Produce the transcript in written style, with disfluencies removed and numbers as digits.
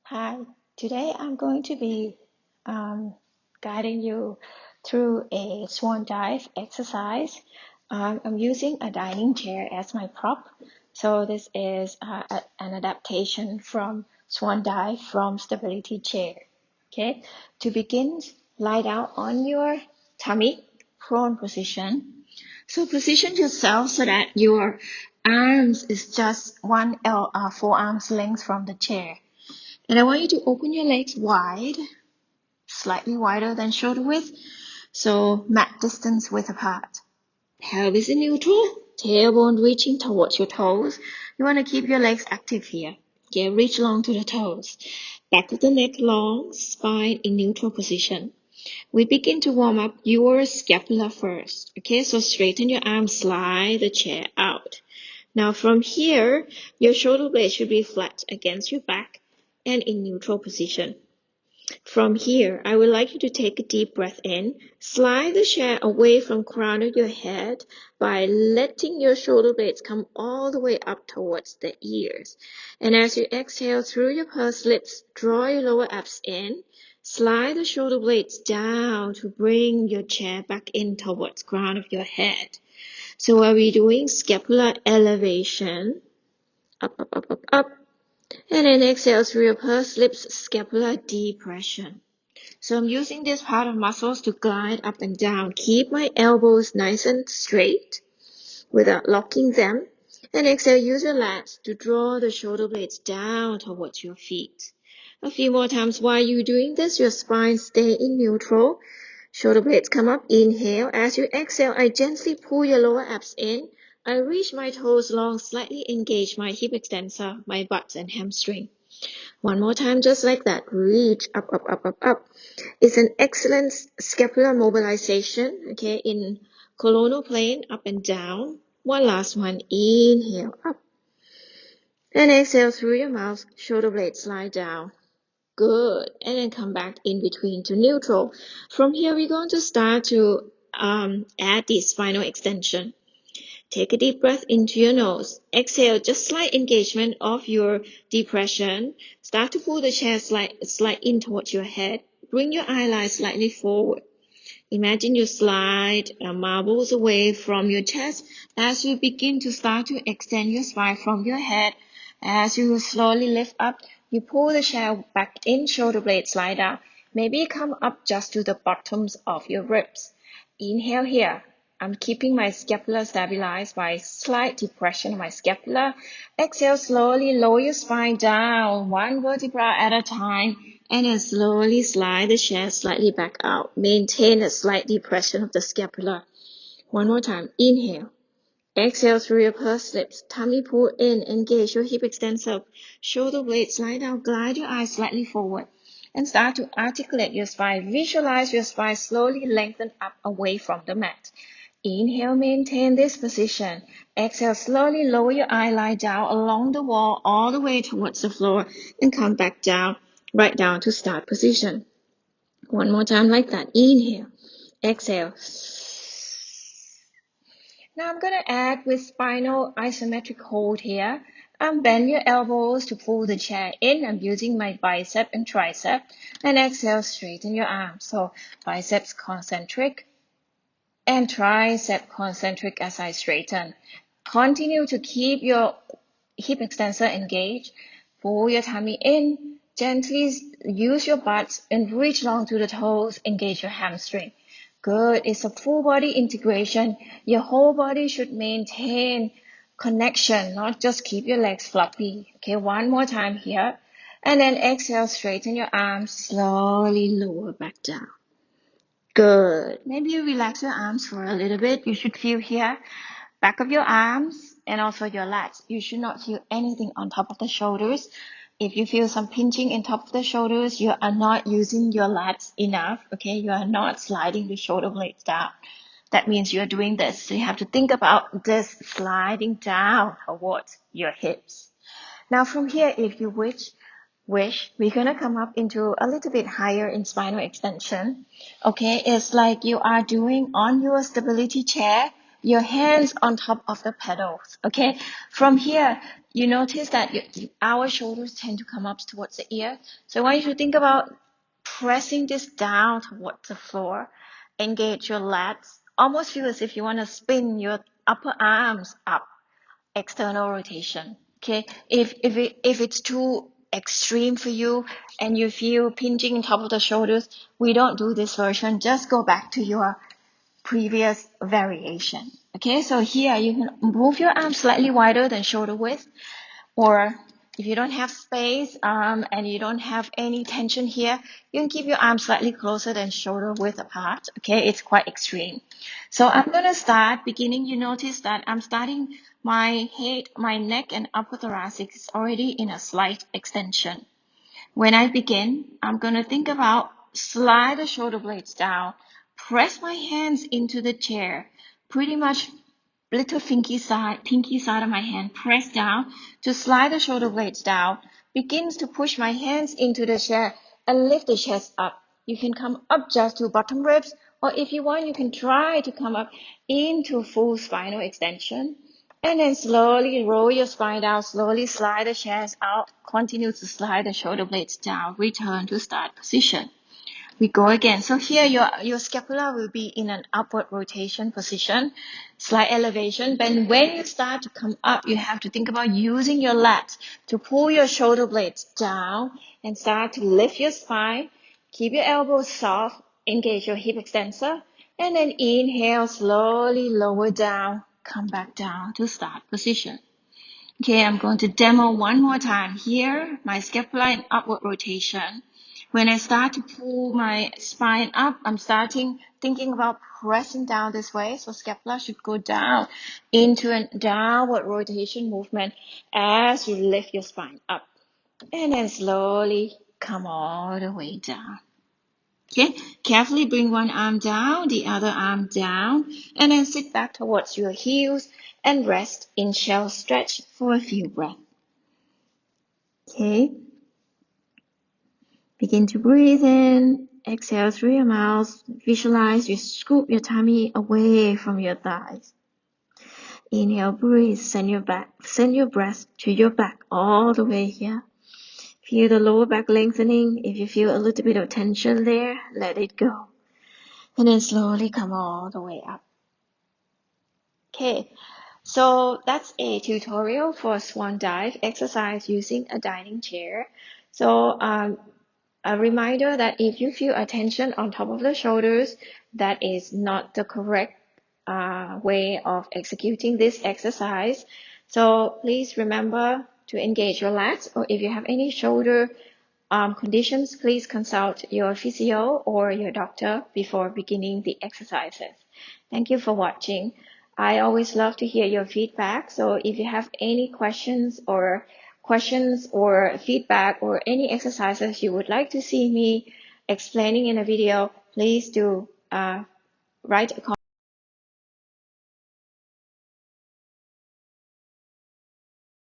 Hi, today I'm going to be um, guiding you through a swan dive exercise. I'm using a dining chair as my prop. So this is an adaptation from swan dive from stability chair. Okay, to begin, lie down on your tummy, prone position. So position yourself so that your arms is just forearms length from the chair. And I want you to open your legs wide, slightly wider than shoulder width, so mat distance width apart. Pelvis in neutral, tailbone reaching towards your toes. You want to keep your legs active here. Okay, reach long to the toes. Back of the neck long, spine in neutral position. We begin to warm up your scapula first. Okay, so straighten your arms, slide the chair out. Now from here, your shoulder blade should be flat against your back and in neutral position. From here, I would like you to take a deep breath in. Slide the chair away from crown of your head by letting your shoulder blades come all the way up towards the ears. And as you exhale through your pursed lips, draw your lower abs in. Slide the shoulder blades down to bring your chair back in towards crown of your head. So are we doing scapular elevation? Up, up, up, up, up. And then exhale through your pursed lips, scapular depression. So I'm using this part of muscles to glide up and down. Keep my elbows nice and straight without locking them. And exhale, use your lats to draw the shoulder blades down towards your feet. A few more times while you're doing this, your spine stay in neutral. Shoulder blades come up. Inhale. As you exhale, I gently pull your lower abs in. I reach my toes long, slightly engage my hip extensor, my butt and hamstring. One more time, just like that. Reach up, up, up, up, up. It's an excellent scapular mobilization, okay, in colonal plane, up and down. One last one. Inhale, up. And exhale through your mouth. Shoulder blades slide down. Good. And then come back in between to neutral. From here, we're going to start to add the spinal extension. Take a deep breath into your nose. Exhale, just slight engagement of your depression. Start to pull the chair slide in towards your head. Bring your eyelids slightly forward. Imagine you slide marbles away from your chest as you begin to start to extend your spine from your head. As you slowly lift up, you pull the chair back in, shoulder blades slide down. Maybe come up just to the bottoms of your ribs. Inhale here. I'm keeping my scapula stabilized by slight depression of my scapula. Exhale, slowly lower your spine down, one vertebra at a time, and then slowly slide the chair slightly back out. Maintain a slight depression of the scapula. One more time. Inhale. Exhale through your pursed lips. Tummy pull in. Engage your hip extensor. Shoulder blades slide down. Glide your eyes slightly forward. And start to articulate your spine. Visualize your spine slowly lengthen up away from the mat. Inhale, maintain this position. Exhale, slowly lower your eyelid down along the wall all the way towards the floor and come back down, right down to start position. One more time like that. Inhale, exhale. Now I'm going to add with spinal isometric hold here. Bend your elbows to pull the chair in. I'm using my bicep and tricep. And exhale, straighten your arms. So biceps concentric and tricep concentric as I straighten. Continue to keep your hip extensor engaged. Pull your tummy in. Gently use your butt and reach long to the toes. Engage your hamstring. Good. It's a full body integration. Your whole body should maintain connection, not just keep your legs floppy. Okay, one more time here. And then exhale, straighten your arms. Slowly lower back down. Good. Maybe you relax your arms for a little bit. You should feel here, back of your arms and also your lats. You should not feel anything on top of the shoulders. If you feel some pinching in top of the shoulders, you are not using your lats enough. Okay, you are not sliding the shoulder blades down. That means you're doing this. So you have to think about this sliding down towards your hips. Now from here, if you wish, we're going to come up into a little bit higher in spinal extension. Okay, it's like you are doing on your stability chair, your hands on top of the pedals. Okay, from here, you notice that our shoulders tend to come up towards the ear. So I want you to think about pressing this down towards the floor. Engage your lats. Almost feel as if you want to spin your upper arms up. External rotation. Okay. If it's too extreme for you and you feel pinching on top of the shoulders, we don't do this version. Just go back to your previous variation. Okay, so here you can move your arms slightly wider than shoulder width, or if you don't have space and you don't have any tension here, you can keep your arms slightly closer than shoulder width apart. Okay, it's quite extreme. So I'm going to start beginning. You notice that I'm starting my head, my neck and upper thoracic is already in a slight extension. When I begin, I'm going to think about slide the shoulder blades down, press my hands into the chair, pretty much little pinky side of my hand press down to slide the shoulder blades down, begins to push my hands into the chair and lift the chest up. You can come up just to bottom ribs, or if you want, you can try to come up into full spinal extension. And then slowly roll your spine down, slowly slide the chest out, continue to slide the shoulder blades down, return to start position. We go again. So here your scapula will be in an upward rotation position, slight elevation. But when you start to come up, you have to think about using your lats to pull your shoulder blades down and start to lift your spine. Keep your elbows soft, engage your hip extensor, and then inhale, slowly lower down, come back down to start position. Okay, I'm going to demo one more time. Here, my scapula in upward rotation. When I start to pull my spine up, I'm thinking about pressing down this way. So scapula should go down into a downward rotation movement as you lift your spine up. And then slowly come all the way down. Okay, carefully bring one arm down, the other arm down, and then sit back towards your heels and rest in shell stretch for a few breaths. Okay, begin to breathe in, exhale through your mouth, visualize you scoop your tummy away from your thighs. Inhale, breathe, send your breath to your back all the way here. Feel the lower back lengthening. If you feel a little bit of tension there, let it go. And then slowly come all the way up. Okay, so that's a tutorial for swan dive exercise using a dining chair. So a reminder that if you feel a tension on top of the shoulders, that is not the correct way of executing this exercise. So please remember to engage your lats, or if you have any shoulder conditions, please consult your physio or your doctor before beginning the exercises. Thank you for watching. I always love to hear your feedback. So if you have any questions or feedback or any exercises you would like to see me explaining in a video, please do write a comment.